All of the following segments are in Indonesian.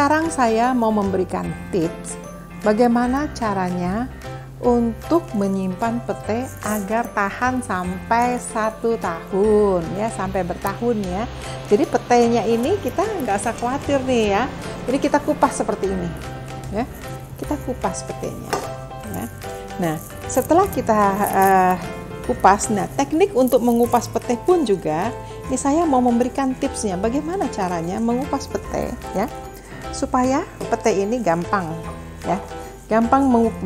sekarang saya mau memberikan tips bagaimana caranya untuk menyimpan pete agar tahan sampai 1 tahun ya, sampai bertahun ya. Jadi petenya ini kita nggak usah khawatir nih ya. Jadi kita kupas seperti ini ya, kita kupas petenya ya. Nah setelah kita kupas, nah teknik untuk mengupas pete pun juga ini saya mau memberikan tipsnya bagaimana caranya mengupas pete ya, supaya pete ini gampang ya,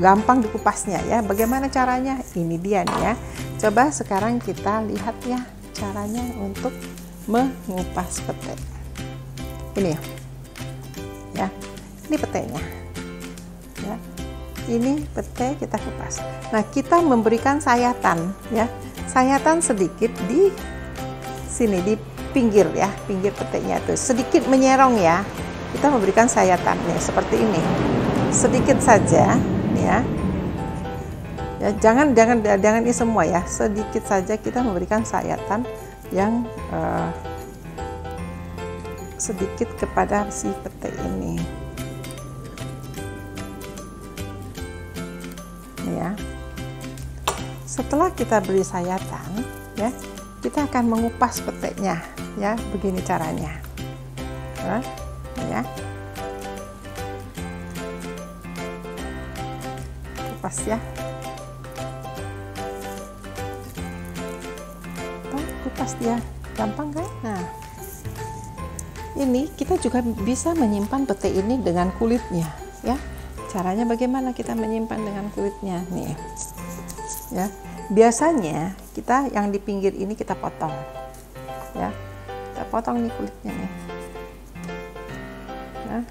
gampang dikupasnya ya. Bagaimana caranya? Ini dia nih ya. Coba sekarang kita lihat ya caranya untuk mengupas pete. Ini ya, ini petenya ya. Ini pete kita kupas. Nah kita memberikan sayatan ya, sayatan sedikit di sini di pinggir ya, pinggir petenya tuh sedikit menyerong ya. Kita memberikan sayatan nih seperti ini. Sedikit saja ya, ya jangan ini semua ya, sedikit saja kita memberikan sayatan yang sedikit kepada si pete ini ya. Setelah kita beri sayatan ya, kita akan mengupas petenya ya, begini caranya ya. Kupas ya, kupas dia, gampang kan? Nah ini kita juga bisa menyimpan pete ini dengan kulitnya ya. Caranya bagaimana kita menyimpan dengan kulitnya nih ya. Biasanya kita yang di pinggir ini kita potong ya, kita potong nih kulitnya nih ya.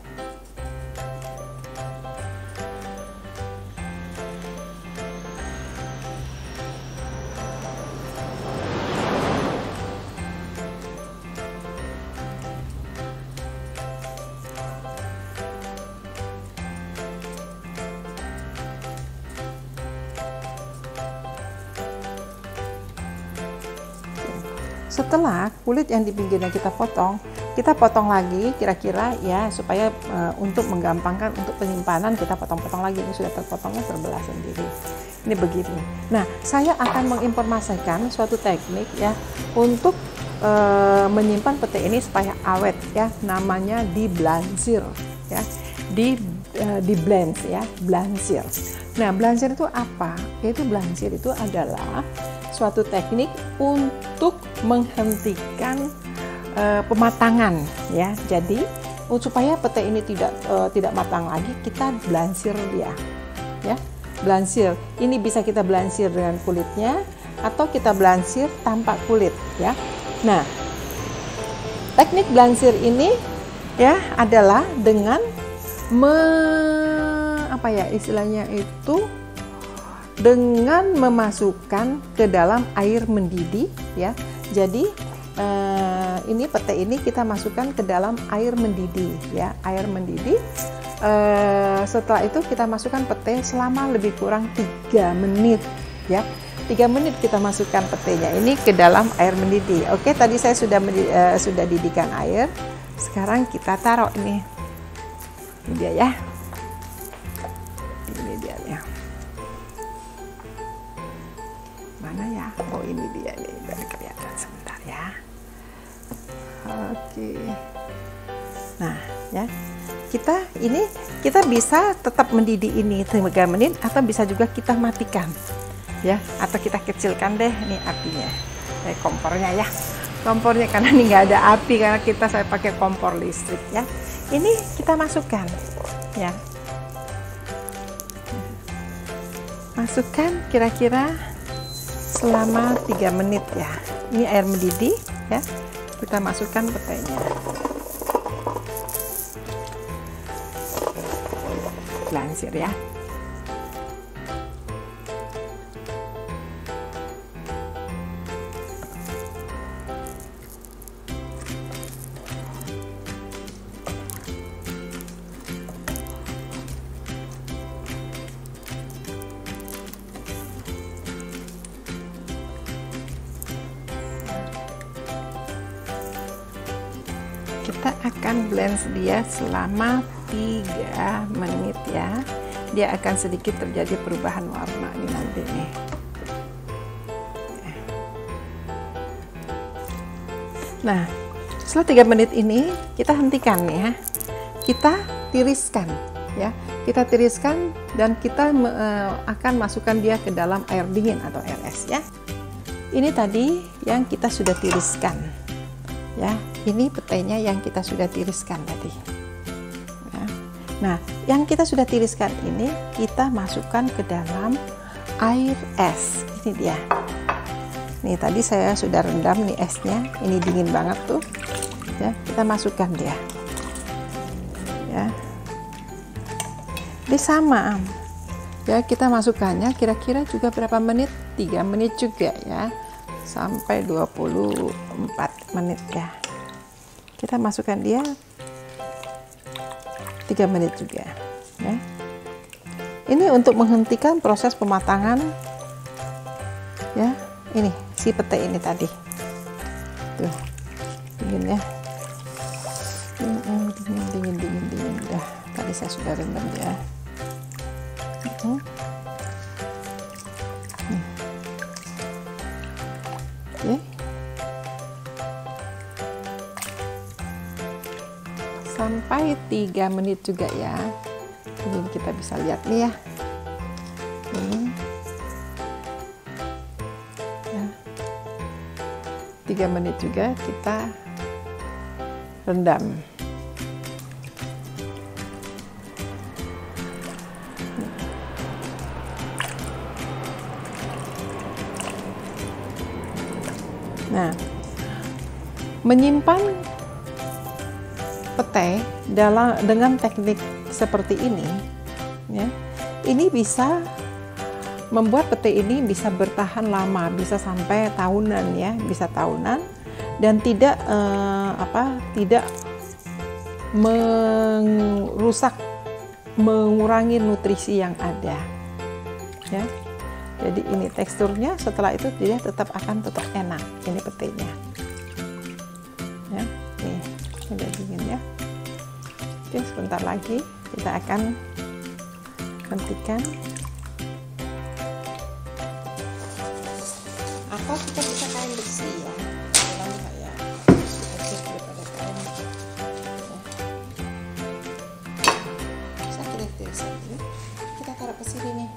Setelah kulit yang di pinggirnya kita potong lagi kira-kira ya, supaya untuk menggampangkan untuk penyimpanan kita potong-potong lagi. Ini sudah terpotongnya terbelah sendiri. Ini begini. Nah, saya akan menginformasikan suatu teknik ya untuk menyimpan pete ini supaya awet ya. Namanya diblansir ya. Di blend ya, blansir. Nah, blansir itu apa? Yaitu blansir itu adalah suatu teknik untuk menghentikan pematangan ya. Jadi supaya pete ini tidak matang lagi, kita blansir dia ya. Blansir ini bisa kita blansir dengan kulitnya atau kita blansir tanpa kulit ya. Nah, teknik blansir ini ya adalah dengan istilahnya itu dengan memasukkan ke dalam air mendidih ya. Jadi ini pete ini kita masukkan ke dalam air mendidih ya, air mendidih. Setelah itu kita masukkan pete selama lebih kurang 3 menit ya. 3 menit kita masukkan petenya ini ke dalam air mendidih. Oke, tadi saya sudah didihkan air. Sekarang kita taruh ini dia ya. Ini dia ya. Mana ya? Oh, ini dia nih, dari kelihatan sebentar ya. Oke. Nah, ya. Kita bisa tetap mendidih ini 3 menit atau bisa juga kita matikan. Ya, atau kita kecilkan deh nih apinya. Kompornya ya. Kompornya karena ini nggak ada api karena saya pakai kompor listrik ya. Ini kita masukkan ya. Masukkan kira-kira selama 3 menit ya. Ini air mendidih ya. Kita masukkan petenya. Blansir ya. kita akan blend dia selama 3 menit ya. Dia akan sedikit terjadi perubahan warna ini nanti nih. Nah, setelah 3 menit ini kita hentikan ya. Kita tiriskan ya. Kita tiriskan dan kita akan masukkan dia ke dalam air dingin atau air es ya. Ini tadi yang kita sudah tiriskan. Ya, ini petenya yang kita sudah tiriskan tadi. Nah, yang kita sudah tiriskan ini kita masukkan ke dalam air es. Ini dia. Nih, tadi saya sudah rendam nih esnya. Ini dingin banget tuh. Ya, kita masukkan dia. Ya. Ini sama. Ya, kita masukkannya kira-kira juga berapa menit? 3 menit juga ya. Sampai 24 menit ya. Kita masukkan dia 3 menit juga ya. Ini untuk menghentikan proses pematangan ya. Ini si pete ini tadi tuh dingin ya, dingin dah. Tadi saya sudah rendam ya. Oke. Sampai 3 menit juga ya. Jadi kita bisa lihat nih ya. Ini. Ya. 3 menit juga kita rendam. Nah, menyimpan pete dengan teknik seperti ini ya, ini bisa membuat pete ini bisa bertahan lama, bisa sampai tahunan ya, bisa tahunan dan tidak tidak merusak, mengurangi nutrisi yang ada ya. Jadi ini teksturnya setelah itu dia tetap enak ini petenya ya. Nih udah dingin ya. Oke, sebentar lagi kita akan hentikan, atau kita bisa kain bersih ya, kalau kayak bersih daripada kain ya. Bisa kita tiriskan ini, kita taruh ke sini nih.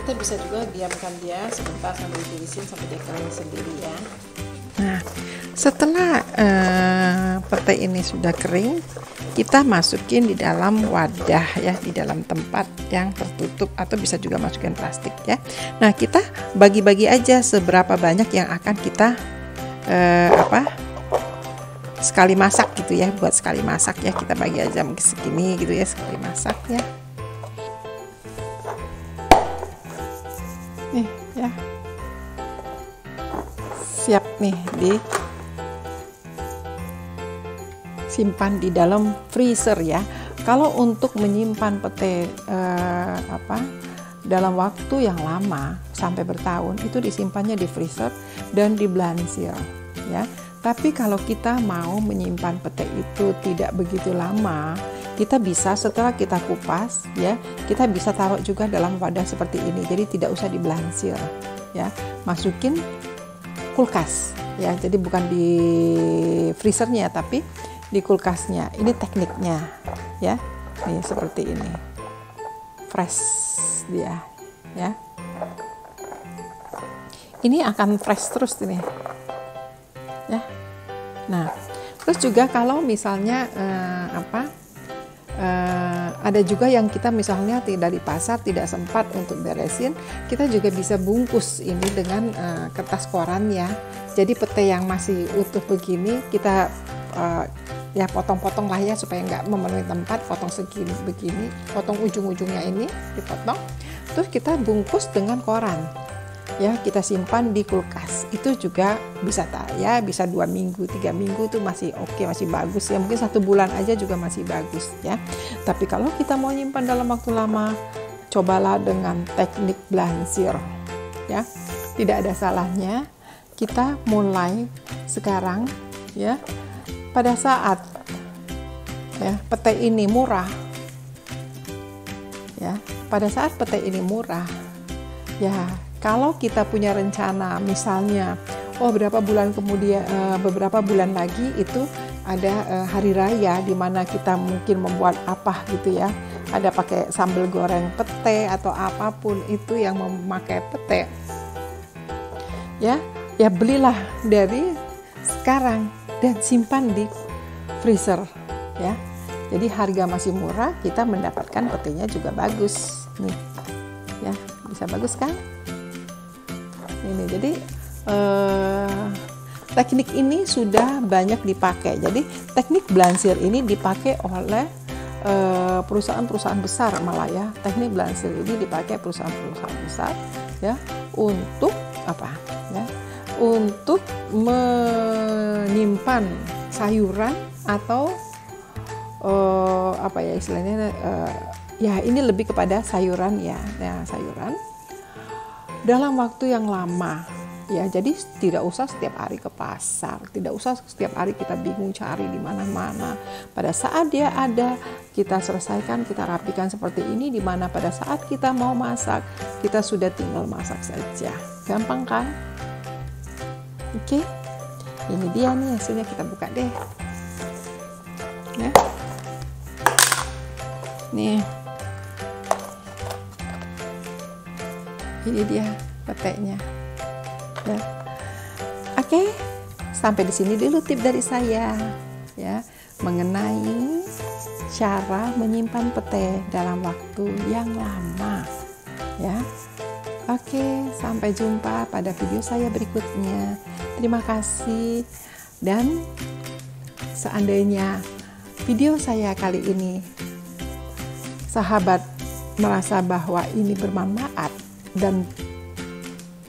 Kita bisa juga diamkan dia sebentar sambil ditirisin sampai dia kering sendiri ya. Nah, setelah pete ini sudah kering, kita masukin di dalam wadah ya, di dalam tempat yang tertutup atau bisa juga masukin plastik ya. Nah, kita bagi-bagi aja seberapa banyak yang akan kita sekali masak gitu ya, buat sekali masak ya, kita bagi aja mungkin segini gitu ya, sekali masak ya. Nih ya, siap nih disimpan di dalam freezer ya. Kalau untuk menyimpan pete dalam waktu yang lama sampai bertahun, itu disimpannya di freezer dan diblansir ya. Tapi kalau kita mau menyimpan pete itu tidak begitu lama, kita bisa setelah kita kupas ya, kita bisa taruh juga dalam wadah seperti ini. Jadi tidak usah diblansir ya, masukin kulkas ya. Jadi bukan di freezernya tapi di kulkasnya. Ini tekniknya ya. Nih seperti ini. Fresh. fresh dia, ya. Ini akan fresh terus ini, ya. Nah, terus juga kalau misalnya ada juga yang kita misalnya tidak di pasar, tidak sempat untuk beresin, kita juga bisa bungkus ini dengan kertas koran ya. Jadi pete yang masih utuh begini kita ya potong-potong lah ya supaya nggak memenuhi tempat, potong segini begini, potong ujung-ujungnya ini dipotong, terus kita bungkus dengan koran. Ya, kita simpan di kulkas. Itu juga bisa ya, bisa 2 minggu, 3 minggu tuh masih oke, masih bagus ya. Mungkin 1 bulan aja juga masih bagus ya. Tapi kalau kita mau nyimpan dalam waktu lama, cobalah dengan teknik blansir ya. Tidak ada salahnya kita mulai sekarang ya. Pada saat ya pete ini murah ya, pada saat pete ini murah ya, kalau kita punya rencana misalnya, beberapa bulan lagi itu ada hari raya di mana kita mungkin membuat apa gitu ya, ada pakai sambal goreng pete atau apapun itu yang memakai pete, ya belilah dari sekarang dan simpan di freezer ya. Jadi harga masih murah, kita mendapatkan petenya juga bagus nih, ya bisa bagus kan? Ini jadi teknik ini sudah banyak dipakai. Jadi teknik blansir ini dipakai oleh perusahaan-perusahaan besar malah ya. Teknik blansir ini dipakai perusahaan-perusahaan besar ya untuk apa? Ya, untuk menyimpan sayuran atau apa ya istilahnya? Ya ini lebih kepada sayuran ya. Nah, sayuran dalam waktu yang lama ya, jadi tidak usah setiap hari ke pasar, tidak usah setiap hari kita bingung cari di mana-mana. Pada saat dia ada, kita selesaikan, kita rapikan seperti ini, di mana pada saat kita mau masak, kita sudah tinggal masak saja. Gampang kan? Oke, ini dia nih hasilnya, kita buka deh. Ya. Nih. Ini dia petenya. Ya. Oke, sampai di sini dulu tip dari saya ya mengenai cara menyimpan pete dalam waktu yang lama ya. Oke, sampai jumpa pada video saya berikutnya. Terima kasih, dan seandainya video saya kali ini sahabat merasa bahwa ini bermanfaat dan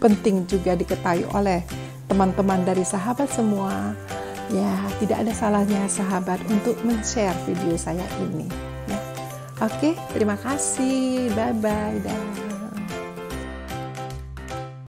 penting juga diketahui oleh teman-teman dari sahabat semua, ya tidak ada salahnya sahabat untuk men-share video saya ini ya. Oke, terima kasih, bye-bye dah.